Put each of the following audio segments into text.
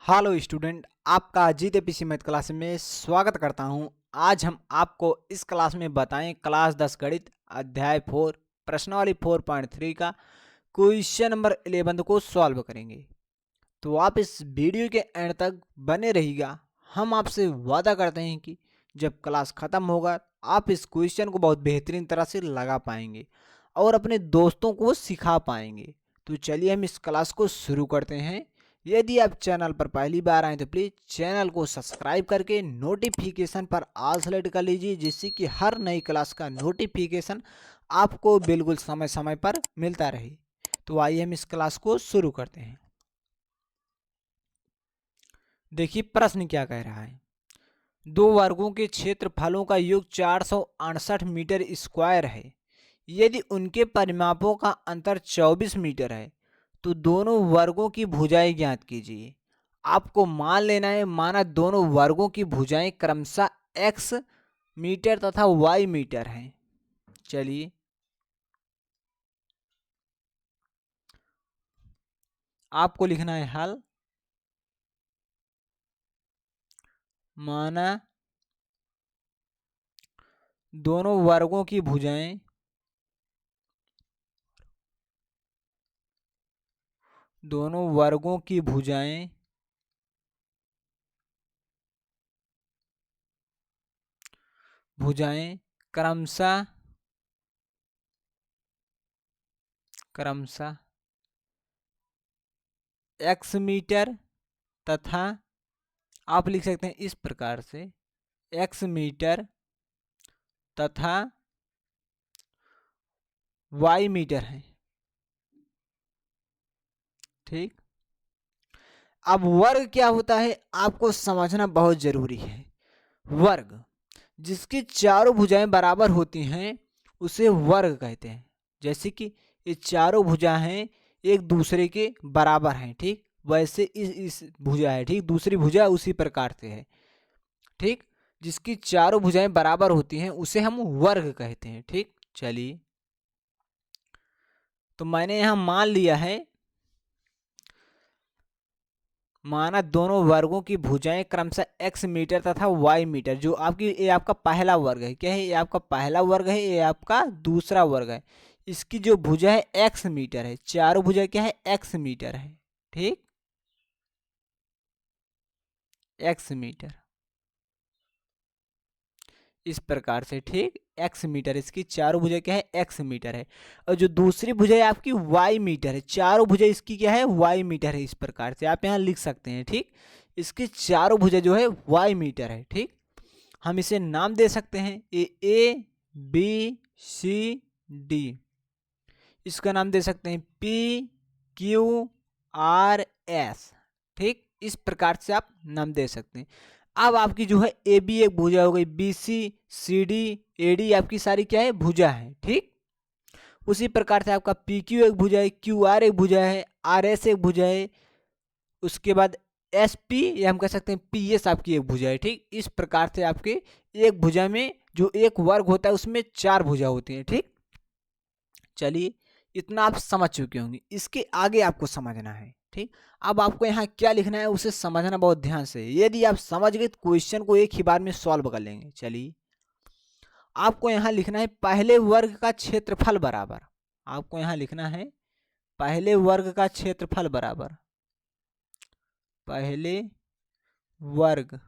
Hello student, आपका जीते PC math class में स्वागत करता हूं। आज हम आपको इस क्लास में बताएं क्लास 10 गणित अध्याय 4 प्रश्नावली 4.3 का क्वेश्चन नंबर 11 को सॉल्व करेंगे। तो आप इस वीडियो के एंड तक बने रहिएगा। हम आपसे वादा करते हैं कि जब क्लास ख़त्म होगा आप इस क्वेश्चन को बहुत बेहतरीन तरह से लगा पाएंगे और अपने दोस्तों को सिखा पाएंगे। तो चलिए हम इस क्लास को शुरू करते हैं। यदि आप चैनल पर पहली बार आए तो प्लीज़ चैनल को सब्सक्राइब करके नोटिफिकेशन पर ऑल सेलेक्ट कर लीजिए, जिससे कि हर नई क्लास का नोटिफिकेशन आपको बिल्कुल समय समय पर मिलता रहे। तो आइए हम इस क्लास को शुरू करते हैं। देखिए प्रश्न क्या कह रहा है। दो वर्गों के क्षेत्रफलों का योग 468 मीटर स्क्वायर है। यदि उनके परिमापों का अंतर 24 मीटर है तो दोनों वर्गों की भुजाएं ज्ञात कीजिए। आपको मान लेना है, माना दोनों वर्गों की भुजाएं क्रमशः x मीटर तथा y मीटर हैं। चलिए आपको लिखना है हल। माना दोनों वर्गों की भुजाएं भुजाएं क्रमशः x मीटर तथा आप लिख सकते हैं इस प्रकार से x मीटर तथा y मीटर है। ठीक, अब वर्ग क्या होता है आपको समझना बहुत जरूरी है। वर्ग जिसकी चारों भुजाएं बराबर होती हैं उसे वर्ग कहते हैं। जैसे कि ये चारों भुजा हैं एक दूसरे के बराबर हैं, ठीक, वैसे इस भुजा है, ठीक, दूसरी भुजा उसी प्रकार से है। ठीक, जिसकी चारों भुजाएं बराबर होती हैं उसे हम वर्ग कहते हैं। ठीक, चलिए तो मैंने यहां मान लिया है, माना दोनों वर्गों की भुजाएं क्रमशः x मीटर तथा y मीटर, जो ये आपका पहला वर्ग है। क्या है? ये आपका पहला वर्ग है, ये आपका दूसरा वर्ग है। इसकी जो भुजा है x मीटर है, चारों भुजा क्या है? x मीटर है। ठीक, x मीटर इस प्रकार से। ठीक, x मीटर, इसकी चारों भुजा क्या है? x मीटर है। और जो दूसरी भुजा है आपकी y मीटर है, चारों भुजा इसकी क्या है? y मीटर है। इस प्रकार से आप यहाँ लिख सकते हैं। ठीक, इसकी चारों भुजा जो है y मीटर है। ठीक, हम इसे नाम दे सकते हैं ए बी सी डी। इसका नाम दे सकते हैं पी क्यू आर एस। ठीक, इस प्रकार से आप नाम दे सकते हैं। अब आपकी जो है ए बी एक भुजा हो गई, B C C D A D आपकी सारी क्या है? भुजा है। ठीक, उसी प्रकार से आपका पी क्यू एक भुजा है, क्यू आर एक भुजा है, आर एस एक भुजा है, उसके बाद एस पी या हम कह सकते हैं पी एस आपकी एक भुजा है। ठीक, इस प्रकार से आपके एक भुजा में जो एक वर्ग होता है उसमें चार भुजा होती हैं। ठीक, चलिए इतना आप समझ चुके होंगे। इसके आगे आपको समझना है। ठीक, अब आपको यहाँ क्या लिखना है उसे समझना बहुत ध्यान से। यदि आप समझ गए तो क्वेश्चन को एक ही बार में सॉल्व कर लेंगे। चलिए आपको यहाँ लिखना है पहले वर्ग का क्षेत्रफल बराबर, आपको यहाँ लिखना है पहले वर्ग का क्षेत्रफल बराबर पहले वर्ग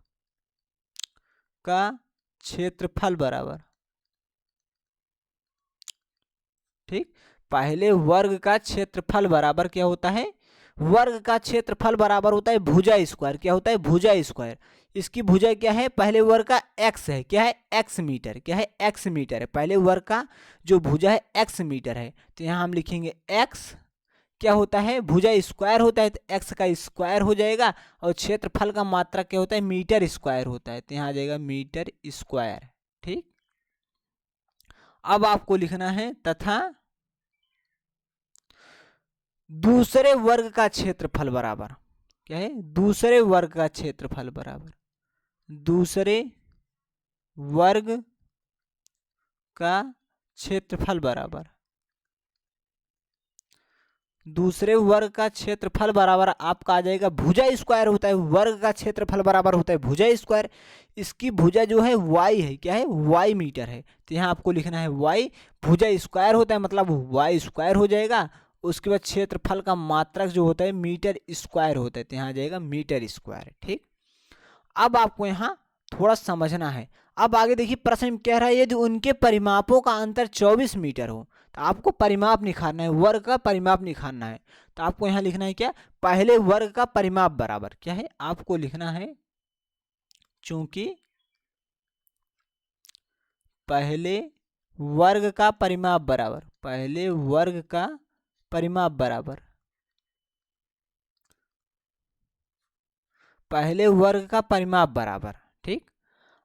का क्षेत्रफल बराबर। ठीक, पहले वर्ग का क्षेत्रफल बराबर क्या होता है? वर्ग का क्षेत्रफल बराबर होता है भुजा स्क्वायर। क्या होता है? भुजा स्क्वायर। इसकी भुजा क्या है? पहले वर्ग का x है। क्या है? x metre. क्या है? x मीटर है। पहले वर्ग का जो भुजा है x मीटर है, तो यहाँ हम लिखेंगे x क्या होता है? भुजा स्क्वायर होता है तो x का स्क्वायर हो जाएगा, और क्षेत्रफल का मात्रा क्या होता है? मीटर स्क्वायर होता है, तो यहाँ आ जाएगा मीटर स्क्वायर। ठीक, अब आपको लिखना है तथा दूसरे वर्ग का क्षेत्रफल बराबर। क्या है? दूसरे वर्ग का क्षेत्रफल बराबर दूसरे वर्ग का क्षेत्रफल बराबर दूसरे वर्ग का क्षेत्रफल बराबर आपका आ जाएगा भुजा स्क्वायर होता है, वर्ग का क्षेत्रफल बराबर होता है भुजा स्क्वायर। इसकी भुजा जो है वाई है, क्या है, वाई मीटर है। तो यहाँ आपको लिखना है वाई, भुजा स्क्वायर होता है मतलब वाई स्क्वायर हो जाएगा। उसके बाद क्षेत्रफल का मात्रक जो होता है मीटर स्क्वायर होता है, तो यहाँ आ जाएगा मीटर स्क्वायर। ठीक, अब आपको यहाँ थोड़ा समझना है। अब आगे देखिए प्रश्न कह रहा है यदि उनके परिमापों का अंतर 24 मीटर हो, तो आपको परिमाप निकालना है, वर्ग का परिमाप निकालना है। तो आपको यहाँ लिखना है क्या, पहले वर्ग का परिमाप बराबर क्या है, आपको लिखना है चूंकि पहले वर्ग का परिमाप बराबर, पहले वर्ग का परिमाप बराबर, पहले वर्ग का परिमाप बराबर। ठीक,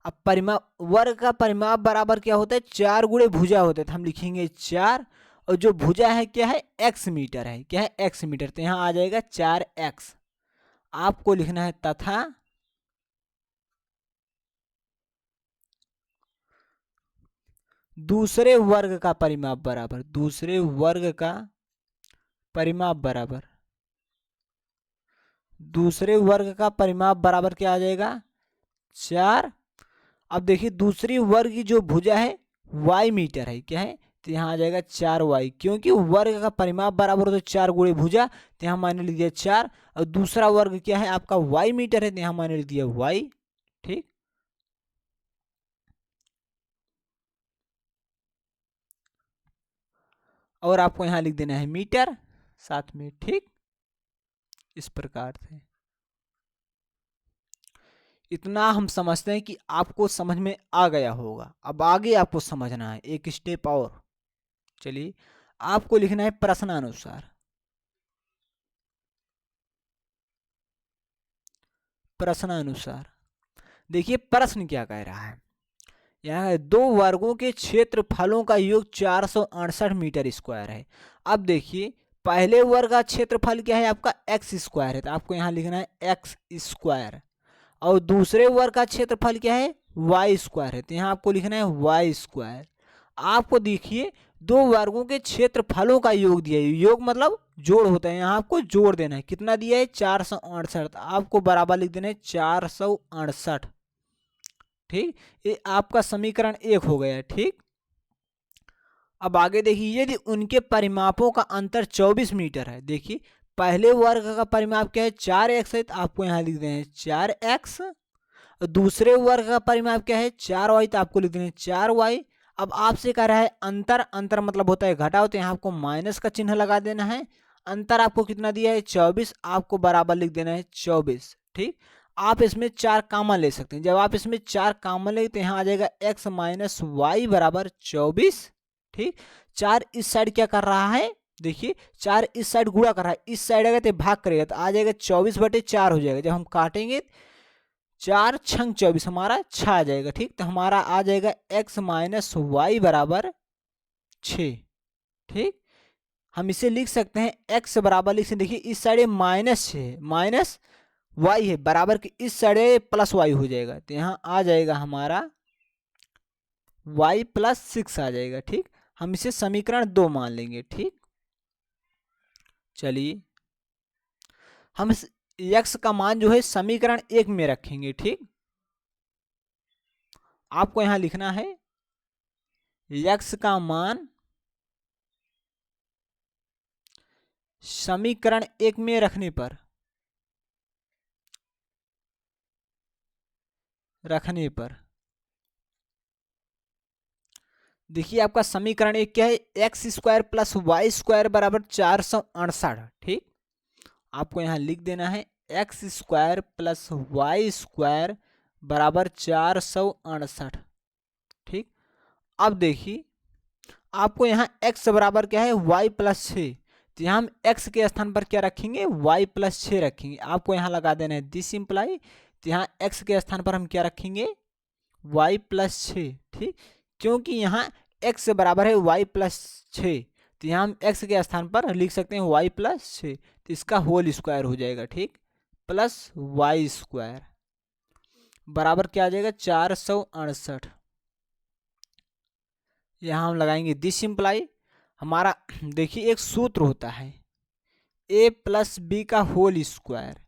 अब परिमाप, वर्ग का परिमाप बराबर क्या होता है, 4 गुणे भुजा होते हैं, तो हम लिखेंगे 4, और जो भुजा है क्या है, x मीटर है, क्या है, x मीटर। तो यहाँ आ जाएगा 4x। आपको लिखना है तथा दूसरे वर्ग का परिमाप बराबर, दूसरे वर्ग का परिमाप बराबर, दूसरे वर्ग का परिमाप बराबर क्या आ जाएगा, 4। अब देखिए दूसरी वर्ग की जो भुजा है y मीटर है, क्या है, तो यहाँ आ जाएगा 4y, क्योंकि वर्ग का परिमाप बराबर हो तो 4 गुणे भुजा, तो यहाँ मैंने लिख दिया 4। और दूसरा वर्ग क्या है आपका y मीटर है, तो यहाँ मैंने लिख दिया y। ठीक, और आपको यहाँ लिख देना है मीटर साथ में। ठीक, इस प्रकार से इतना हम समझते हैं कि आपको समझ में आ गया होगा। अब आगे आपको समझना है एक स्टेप और। चलिए, आपको लिखना है प्रश्नानुसार, प्रश्नानुसार। देखिए प्रश्न क्या कह रहा है, यहाँ है दो वर्गों के क्षेत्रफलों का योग 468 मीटर स्क्वायर है। अब देखिए पहले वर्ग का क्षेत्रफल क्या है आपका एक्स स्क्वायर है, तो आपको यहाँ लिखना है एक्स स्क्वायर। और दूसरे वर्ग का क्षेत्रफल क्या है वाई स्क्वायर है, तो यहाँ आपको लिखना है वाई स्क्वायर। आपको देखिए दो वर्गों के क्षेत्रफलों का योग दिया है, योग मतलब जोड़ होता है, यहाँ आपको जोड़ देना है। कितना दिया है 468, आपको बराबर लिख देना है 468। ठीक, ये आपका समीकरण 1 हो गया। ठीक, अब आगे देखिए यदि उनके परिमापों का अंतर 24 मीटर है, देखिए पहले वर्ग का परिमाप क्या है 4x है, तो आपको यहाँ लिख देना है 4x। और दूसरे वर्ग का परिमाप क्या है 4y, तो आपको लिख देना है 4y। अब आपसे कह रहा है अंतर, अंतर मतलब होता है घटाओ, तो यहाँ आपको माइनस का चिन्ह लगा देना है। अंतर आपको कितना दिया है 24, आपको बराबर लिख देना है 24। ठीक, आप इसमें 4 कामन ले सकते हैं, जब आप इसमें 4 कामन ले तो यहाँ आ जाएगा x माइनस वाई बराबर 24। ठीक, 4 इस साइड क्या कर रहा है, देखिए 4 इस साइड गुणा कर रहा है, इस साइड अगर तो भाग करेगा तो आ जाएगा 24/4 हो जाएगा। जब हम काटेंगे 4 छंग 24 हमारा 6 आ जाएगा। ठीक, तो हमारा आ जाएगा x माइनस वाई बराबर 6। ठीक, हम इसे लिख सकते हैं x बराबर, लिख सकते देखिए इस साइड माइनस 6 माइनस वाई है, बराबर की इस साइड प्लस वाई हो जाएगा, तो यहाँ आ जाएगा हमारा y प्लस 6 आ जाएगा। ठीक, हम इसे समीकरण 2 मान लेंगे। ठीक, चलिए हम इस x का मान जो है समीकरण 1 में रखेंगे। ठीक, आपको यहां लिखना है x का मान समीकरण 1 में रखने पर, देखिए आपका समीकरण 1 क्या है, x square plus y square बराबर 468। ठीक, आपको यहां लिख देना है x square plus y square बराबर 468। ठीक, अब देखिए आपको यहाँ x बराबर क्या है y प्लस 6, तो यहाँ हम x के स्थान पर क्या रखेंगे y प्लस 6 रखेंगे। आपको यहाँ लगा देना है दिस इम्प्लाई, तो यहाँ x के स्थान पर हम क्या रखेंगे y प्लस 6। ठीक, क्योंकि यहाँ x बराबर है y प्लस 6, तो यहाँ हम x के स्थान पर लिख सकते हैं y प्लस 6, तो इसका होल स्क्वायर हो जाएगा। ठीक, प्लस वाई स्क्वायर बराबर क्या आ जाएगा 468। यहाँ हम लगाएंगे दिस इम्प्लाई, हमारा देखिए एक सूत्र होता है, ए प्लस बी का होल स्क्वायर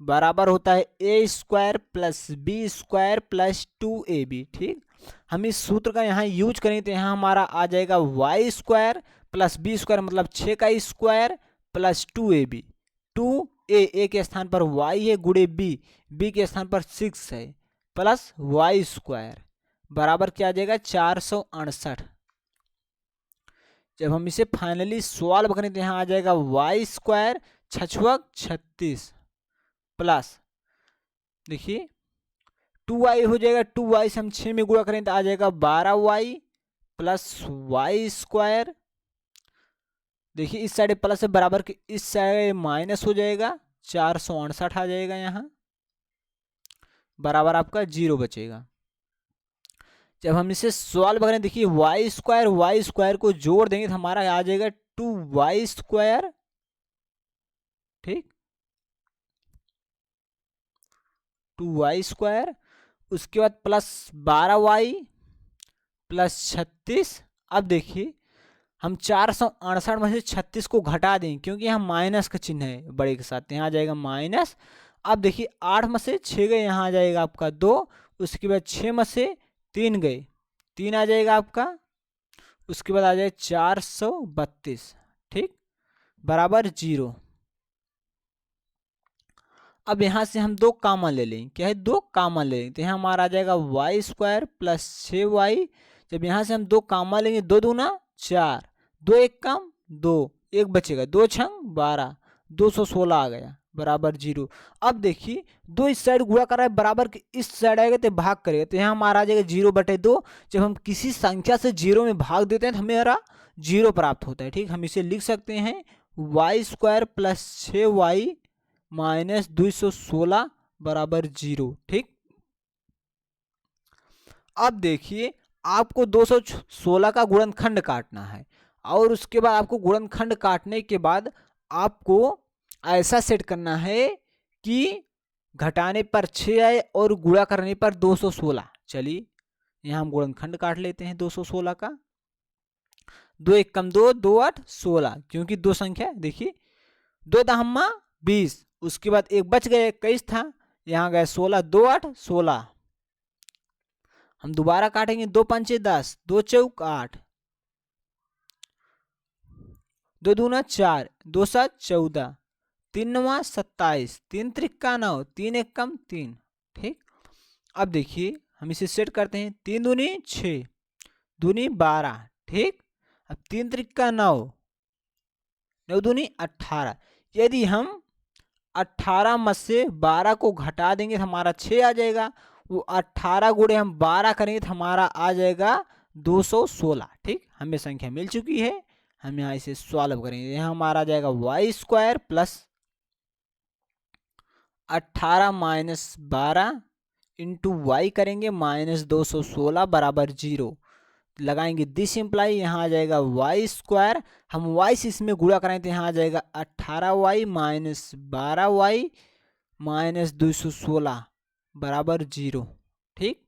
बराबर होता है A square plus B square plus 2ab। ठीक, हम इस सूत्र का यहाँ यूज करें तो यहाँ हमारा आ जाएगा y square plus B square मतलब 6 का स्क्वायर प्लस 2ab। 2a के स्थान पर y है गुणे b के स्थान पर 6 है प्लस वाई स्क्वायर बराबर क्या आ जाएगा 468। जब हम इसे फाइनली सॉल्व करें तो यहाँ आ जाएगा वाई स्क्वायर 36 प्लस देखिए 2y हो जाएगा, 2y से हम 6 में गुणा करें तो आ जाएगा 12y प्लस वाई स्क्वायर। देखिए इस साइड प्लस है बराबर के इस साइड माइनस हो जाएगा 468 आ जाएगा, यहाँ बराबर आपका 0 बचेगा। जब हम इसे सॉल्व करें देखिए वाई स्क्वायर को जोड़ देंगे तो हमारा आ जाएगा 2y स्क्वायर। ठीक, 2y स्क्वायर उसके बाद प्लस 12y प्लस 36। अब देखिए हम 468 में से 36 को घटा दें क्योंकि यहाँ माइनस का चिन्ह है बड़े के साथ, यहाँ आ जाएगा माइनस। अब देखिए 8 में से 6 गए, यहाँ आ जाएगा आपका 2। उसके बाद 6 में से 3 गए, 3 आ जाएगा आपका। उसके बाद आ जाएगा 432। ठीक, बराबर 0। अब यहाँ से हम 2 कामन ले लें, क्या है 2 कामन ले लें तो यहाँ हमारा आ जाएगा वाई स्क्वायर प्लस 6y। जब यहाँ से हम 2 कामन लेंगे 2 दूना 4, 2 एक कम 2, एक बचेगा, 2 छंग 12, 216 आ गया बराबर 0। अब देखिए 2 इस साइड गुणा कर रहा है बराबर के इस साइड आएगा तो भाग करेगा तो यहाँ हमारा आ जाएगा 0/2। जब हम किसी संख्या से 0 में भाग देते हैं तो हमें 0 प्राप्त होता है। ठीक, हम इसे लिख सकते हैं Y square plus 6y minus 216 बराबर 0। ठीक, अब देखिए आपको 216 का गुणनखंड काटना है और उसके बाद आपको गुणनखंड काटने के बाद आपको ऐसा सेट करना है कि घटाने पर 6 आए और गुणा करने पर 216। चलिए यहाँ हम गुणनखंड काट लेते हैं 216 का। 2 एक कम 2, 2 8 16 क्योंकि 2 संख्या देखिए 2 दहम्मा 20, उसके बाद एक बच गए 21 था, यहाँ गए 16, 2 8 16। हम दोबारा काटेंगे 2 पंचे 10, 2 चौक 8, 2 दूना 4, 2 7 14, 3 9 27, 3 त्रिक्का 9, 3 एक कम 3। ठीक, अब देखिए हम इसे सेट करते हैं 3 दूनी 6, दूनी 12। ठीक, अब 3 त्रिक्का 9, 9 दूनी 18। यदि हम 18 में से 12 को घटा देंगे तो हमारा 6 आ जाएगा। वो 18 गुणे हम 12 करेंगे तो हमारा आ जाएगा 216। ठीक, हमें संख्या मिल चुकी है, हम यहाँ इसे सॉल्व करेंगे। यहाँ हमारा आ जाएगा y square plus 18 minus 12 into y करेंगे माइनस 216 बराबर 0। लगाएंगे दिस इम्प्लाई, यहाँ आ जाएगा वाई स्क्वायर, हम वाई से इसमें गुणा करें तो यहाँ आ जाएगा 18y माइनस 12y माइनस 216 बराबर 0। ठीक,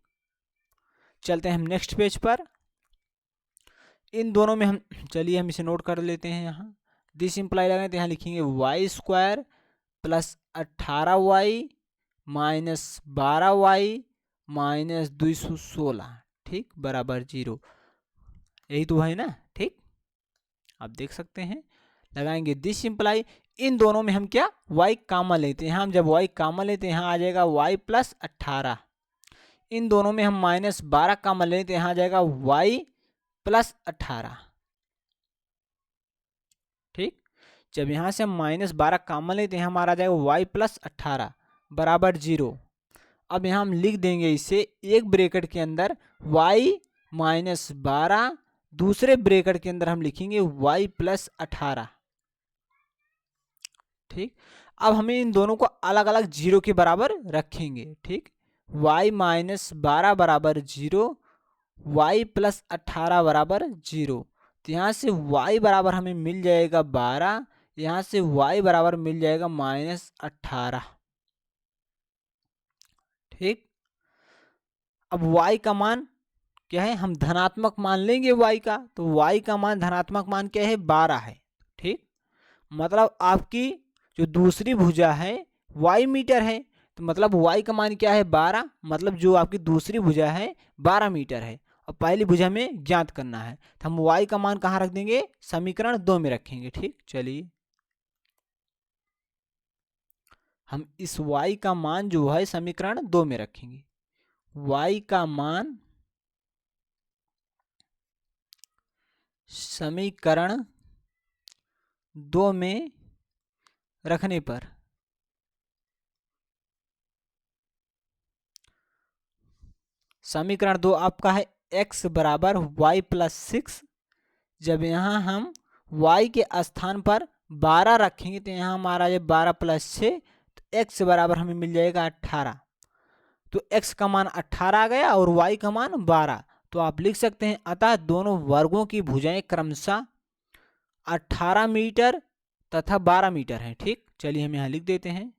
चलते हैं हम नेक्स्ट पेज पर। इन दोनों में हम चलिए हम इसे नोट कर लेते हैं। यहाँ दिस इम्प्लाई लगाएं तो यहाँ लिखेंगे y square plus 18y minus 12y minus 216। ठीक, बराबर 0। यही तो है ना। ठीक, आप देख सकते हैं, लगाएंगे दिस इम्प्लाई। इन दोनों में हम क्या y कामन लेते हैं, हम जब y कामन लेते हैं यहाँ आ जाएगा y प्लस 18। इन दोनों में हम माइनस 12 कामन लेते हैं, यहाँ आ जाएगा y प्लस 18। ठीक, जब यहाँ से हम माइनस 12 कामन लेते हैं हमारा आ जाएगा y प्लस 18 बराबर 0। अब यहाँ हम लिख देंगे इसे एक ब्रैकेट के अंदर y माइनस 12, दूसरे ब्रैकेट के अंदर हम लिखेंगे y प्लस 18। ठीक, अब हमें इन दोनों को अलग अलग 0 के बराबर रखेंगे। ठीक, y माइनस 12 बराबर 0, y प्लस 18 बराबर 0। तो यहाँ से y बराबर हमें मिल जाएगा 12, यहाँ से y बराबर मिल जाएगा माइनस 18। ठीक, अब y का मान क्या है, हम धनात्मक मान लेंगे y का, तो y का मान धनात्मक मान क्या है 12 है। ठीक, मतलब आपकी जो दूसरी भुजा है y मीटर है, तो मतलब y का मान क्या है 12, मतलब जो आपकी दूसरी भुजा है 12 मीटर है और पहली भुजा में ज्ञात करना है। तो हम y का मान कहाँ रख देंगे, समीकरण 2 में रखेंगे। ठीक, चलिए हम इस y का मान जो है समीकरण 2 में रखेंगे। y का मान समीकरण 2 में रखने पर समीकरण 2 आपका है x बराबर y प्लस 6। जब यहाँ हम y के स्थान पर 12 रखेंगे तो यहाँ हमारा जब 12 प्लस 6 तो x बराबर हमें मिल जाएगा 18। तो x का मान 18 आ गया और y का मान 12। तो आप लिख सकते हैं अतः दोनों वर्गों की भुजाएं क्रमशः 18 मीटर तथा 12 मीटर हैं। ठीक, चलिए हम यहाँ लिख देते हैं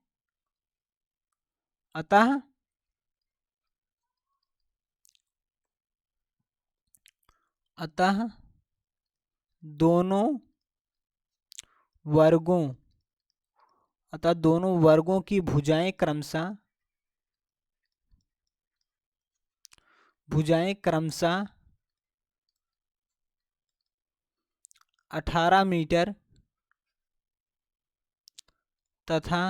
अतः दोनों वर्गों की भुजाएं क्रमशः 18 मीटर तथा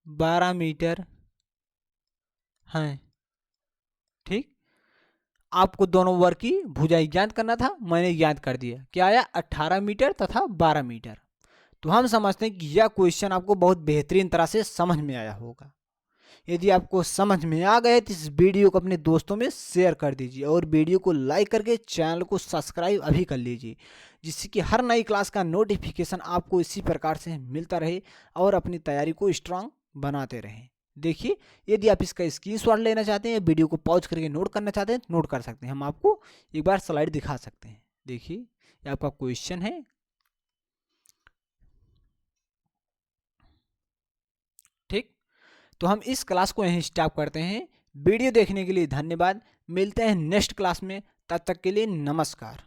12 मीटर हैं। ठीक, आपको दोनों वर्ग की भुजाएं ज्ञात करना था, मैंने ज्ञात कर दिया। क्या आया, 18 मीटर तथा 12 मीटर। तो हम समझते हैं कि यह क्वेश्चन आपको बहुत बेहतरीन तरह से समझ में आया होगा। यदि आपको समझ में आ गए तो इस वीडियो को अपने दोस्तों में शेयर कर दीजिए और वीडियो को लाइक करके चैनल को सब्सक्राइब अभी कर लीजिए, जिससे कि हर नई क्लास का नोटिफिकेशन आपको इसी प्रकार से मिलता रहे और अपनी तैयारी को स्ट्रांग बनाते रहें। देखिए, यदि आप इसका स्क्रीनशॉट लेना चाहते हैं, वीडियो को पॉज करके नोट करना चाहते हैं तो नोट कर सकते हैं। हम आपको एक बार स्लाइड दिखा सकते हैं। देखिए, ये आपका क्वेश्चन है। ठीक, तो हम इस क्लास को यहीं स्टॉप करते हैं। वीडियो देखने के लिए धन्यवाद। मिलते हैं नेक्स्ट क्लास में, तब तक के लिए नमस्कार।